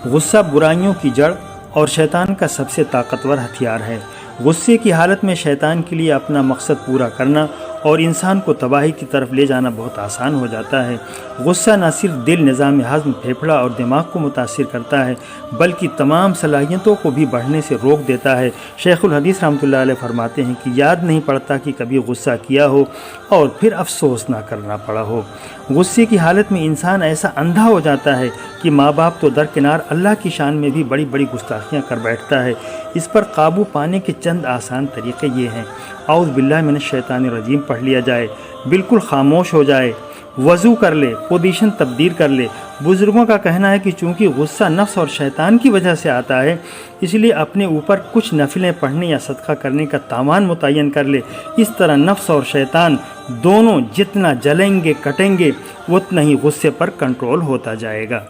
गुस्सा बुराइयों की जड़ और शैतान का सबसे ताकतवर हथियार है। गुस्से की हालत में शैतान के लिए अपना मकसद पूरा करना और इंसान को तबाही की तरफ ले जाना बहुत आसान हो जाता है। गुस्सा न सिर्फ दिल, निज़ाम हज़्म, फेफड़ा और दिमाग को मुतासिर करता है, बल्कि तमाम सलाहियतों को भी बढ़ने से रोक देता है। शेखुल हदीस रहमतुल्लाह अलैह फरमाते हैं कि याद नहीं पड़ता कि कभी गुस्सा किया हो और फिर अफसोस ना करना पड़ा हो। गुस्से की हालत में इंसान ऐसा अंधा हो जाता है कि माँ बाप तो दरकिनार, अल्लाह की शान में भी बड़ी बड़ी गुस्ताखियाँ कर बैठता है। इस पर काबू पाने के चंद आसान तरीक़े ये हैं। औज़ु बिल्लाहि मिनश शैतानिर रजीम पढ़ लिया जाए, बिल्कुल खामोश हो जाए, वज़ू कर ले, पोजीशन तब्दील कर ले। बुज़ुर्गों का कहना है कि चूँकि गुस्सा नफ्स और शैतान की वजह से आता है, इसलिए अपने ऊपर कुछ नफिलें पढ़ने या सदका करने का तावान मुतय्यन कर ले। इस तरह नफ्स और शैतान दोनों जितना जलेंगे, कटेंगे, उतना ही गुस्से पर कंट्रोल होता जाएगा।